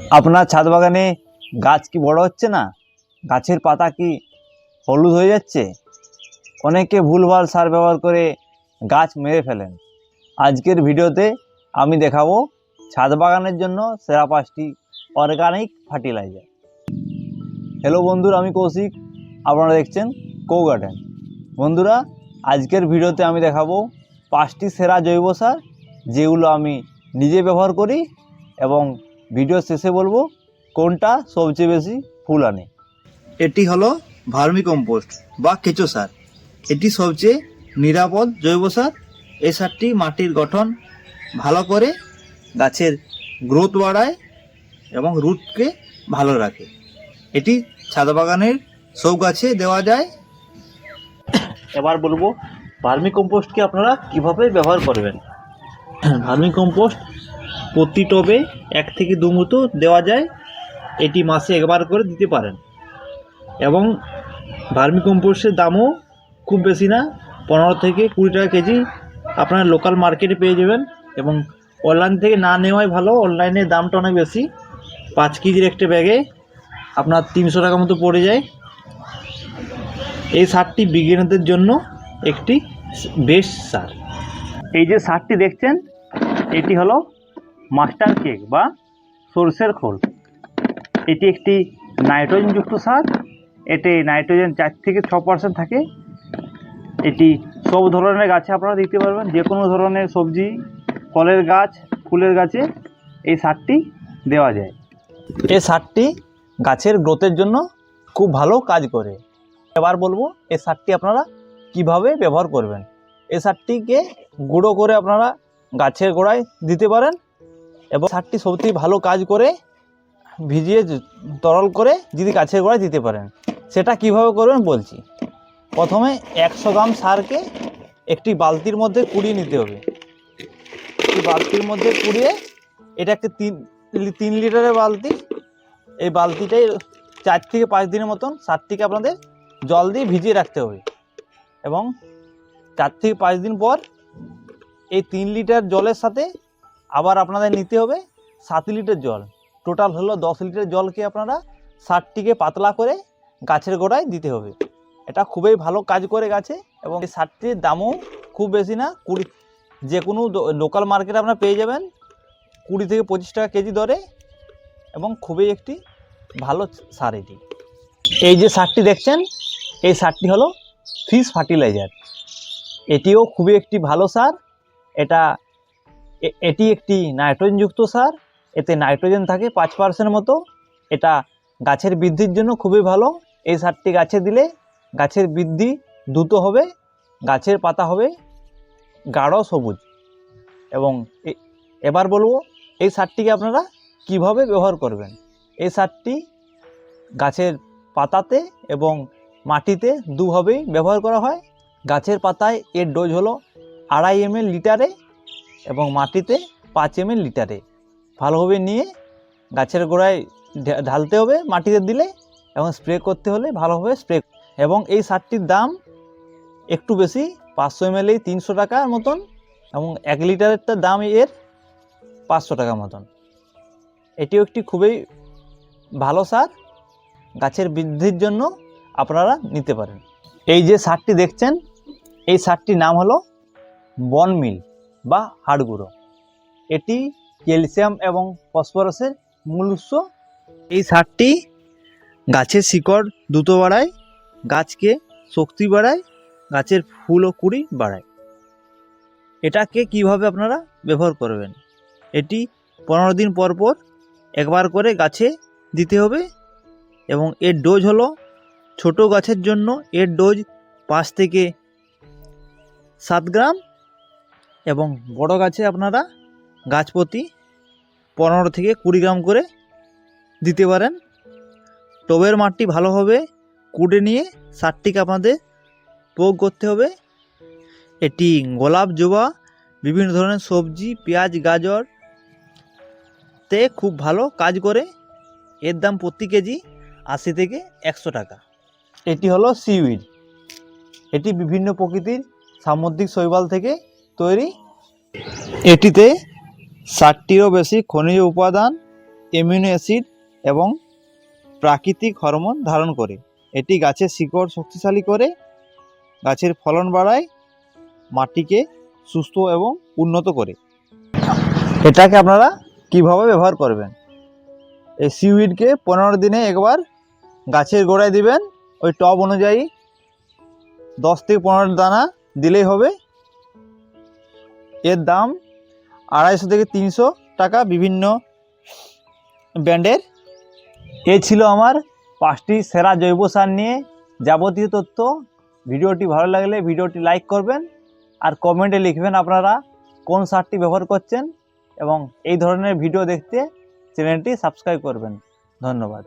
আপনার ছাদ বাগানে গাছ কি বড় হচ্ছে না? গাছের পাতা কি হলুদ হয়ে যাচ্ছে? অনেকে ভুলভাল সার ব্যবহার করে গাছ মেরে ফেলেন। আজকের ভিডিওতে আমি দেখাবো ছাদ বাগানের জন্য সেরা 5টি অর্গানিক ফার্টিলাইজার। হ্যালো বন্ধুরা, আমি কৌশিক, আপনারা দেখছেন কো গার্ডেন। বন্ধুরা, আজকের ভিডিওতে আমি দেখাবো 5টি সেরা জৈব সার, যেগুলো আমি নিজে ব্যবহার করি, এবং ভিডিও শেষে বলবো কোনটা সবচেয়ে বেশি ফুল আনে। এটি হলো ভার্মি কম্পোস্ট বা কেঁচো সার। এটি সবচেয়ে নিরাপদ জৈব সার। এই সারটি মাটির গঠন ভালো করে, গাছের গ্রোথ বাড়ায় এবং রুটকে ভালো রাখে। এটি ছাদ বাগানের সব গাছে দেওয়া যায়। এবার বলবো ভার্মি কম্পোস্টকে আপনারা কিভাবে ব্যবহার করবেন। ভার্মি কম্পোস্ট প্রতি টবে 1 থেকে 2 মুঠো দেওয়া যায়। এটি মাসে একবার করে দিতে পারেন, এবং ভার্মি কম্পোস্টের দামও খুব বেশি না, 15 থেকে 20 টাকা কেজি আপনারা লোকাল মার্কেটে পেয়ে যাবেন, এবং অনলাইন থেকে না নেওয়াই ভালো। অনলাইনে দামটা অনেক বেশি। 5 কেজির একটা ব্যাগে আপনার 300 টাকা মতো পড়ে যায়। এই সারটি বিজ্ঞানীদের জন্য একটি বেস্ট সার। এই যে সারটি দেখছেন, এটি হলো মাস্টার কেক বা সরষের খোল। এটি একটি নাইট্রোজেনযুক্ত সার। এতে নাইট্রোজেন 4 থেকে 6% থাকে। এটি সব ধরনের গাছে আপনারা দিতে পারবেন, যে কোনো ধরনের সবজি, ফলের গাছ, ফুলের গাছে এই সারটি দেওয়া যায়। এই সারটি গাছের গ্রোথের জন্য খুব ভালো কাজ করে। এবার বলবো এই সারটি আপনারা কিভাবে ব্যবহার করবেন। এই সারটিকে গুঁড়ো করে আপনারা গাছের গোড়ায় দিতে পারেন, এবং সারটি সবথেকে ভালো কাজ করে ভিজিয়ে তরল করে যদি গাছের গোড়ায় দিতে পারেন। সেটা কিভাবে করবেন বলছি। প্রথমে 100 গ্রাম সারকে একটি বালতির মধ্যে কুড়িয়ে নিতে হবে। এই বালতির মধ্যে কুড়িয়ে, এটা একটা 3 লিটারের বালতি। এই বালতিটাই 4 থেকে 5 দিনের মতন সারটিকে আপনাদের জল দিয়ে ভিজিয়ে রাখতে হবে, এবং 4 থেকে 5 দিন পর এই 3 লিটার জলের সাথে আবার আপনাদের নিতে হবে 7 লিটার জল। টোটাল হলো 10 লিটার জলকে আপনারা সারটিকে পাতলা করে গাছের গোড়ায় দিতে হবে। এটা খুবই ভালো কাজ করে গাছে, এবং এই সারটির দামও খুব বেশি না। যে কোনো লোকাল মার্কেটে আপনারা পেয়ে যাবেন 20 থেকে 25 টাকা কেজি দরে, এবং খুবই একটি ভালো সার এটি। এই যে সারটি দেখছেন, এই সারটি হলো ফিশ ফার্টিলাইজার। এটিও খুবই একটি ভালো সার। এটি একটি নাইট্রোজেনযুক্ত সার। এতে নাইট্রোজেন থাকে 5% মতো। এটা গাছের বৃদ্ধির জন্য খুবই ভালো। এই সারটি গাছে দিলে গাছের বৃদ্ধি দ্রুত হবে, গাছের পাতা হবে গাঢ় সবুজ। এবং এবার বলবো এই সারটিকে আপনারা কিভাবে ব্যবহার করবেন। এই সারটি গাছের পাতাতে এবং মাটিতে দুভাবেই ব্যবহার করা হয়। গাছের পাতায় এর ডোজ হলো 2.5 ml লিটারে, এবং মাটিতে 5 ml লিটারে। ভালোভাবে নিয়ে গাছের গোড়ায় ঢালতে হবে মাটিতে দিলে, এবং স্প্রে করতে হলে ভালোভাবে স্প্রে। এবং এই সারটির দাম একটু বেশি, 500 ml 300 টাকার মতন, এবং 1 লিটারেরটার দাম এর 500 টাকা মতন। এটিও একটি খুবই ভালো সার, গাছের বৃদ্ধির জন্য আপনারা নিতে পারেন। এই যে সারটি দেখছেন, এই সারটির নাম হলো বন মিল বা হাড় গুঁড়ো। এটি ক্যালসিয়াম এবং ফসফরাসের মূল উৎস। এই সারটি গাছের শিকড় দ্রুত বাড়ায়, গাছকে শক্তি বাড়ায়, গাছের ফুল ও কুঁড়ি বাড়ায়। এটাকে কিভাবে আপনারা ব্যবহার করবেন। এটি 15 দিন পর পর একবার করে গাছে দিতে হবে, এবং এর ডোজ হলো ছোট গাছের জন্য এর ডোজ 5 থেকে 7 গ্রাম, এবং বড় গাছে আপনারা গাছ প্রতি 15 থেকে 20 গ্রাম করে দিতে পারেন। টবের মাটি ভালোভাবে কুড়ে নিয়ে সারটিকে আপনাদের প্রয়োগ করতে হবে। এটি গোলাপ, জবা, বিভিন্ন ধরনের সবজি, পেঁয়াজ, গাজর তে খুব ভালো কাজ করে। এর দাম প্রতি কেজি 80 থেকে 100 টাকা। এটি হলো সিউইড। এটি বিভিন্ন প্রকৃতির সামুদ্রিক শৈবাল থেকে তৈরি। এটিতে 60টিরও বেশি খনিজ উপাদান অ্যামিনো অ্যাসিড এবং প্রাকৃতিক হরমোন ধারণ করে। এটি গাছের শিকড় শক্তিশালী করে, গাছের ফলন বাড়ায়, মাটিকে সুস্থ এবং উন্নত করে। এটাকে আপনারা কিভাবে ব্যবহার করবেন? এই সিউইডকে 15 দিনে একবার গাছের গোড়ায় দিবেন। ওই টব অনুযায়ী 10 থেকে 15 দানা দিলেই হবে। এর দাম 250 থেকে 300 টাকা বিভিন্ন ব্র্যান্ডের। এ ছিল আমার 5টি সেরা জৈব সার নিয়ে যাবতীয় তথ্য। ভিডিওটি ভালো লাগলে ভিডিওটি লাইক করবেন আর কমেন্টে লিখবেন আপনারা কোন সারটি ব্যবহার করছেন, এবং এই ধরনের ভিডিও দেখতে চ্যানেলটি সাবস্ক্রাইব করবেন। ধন্যবাদ।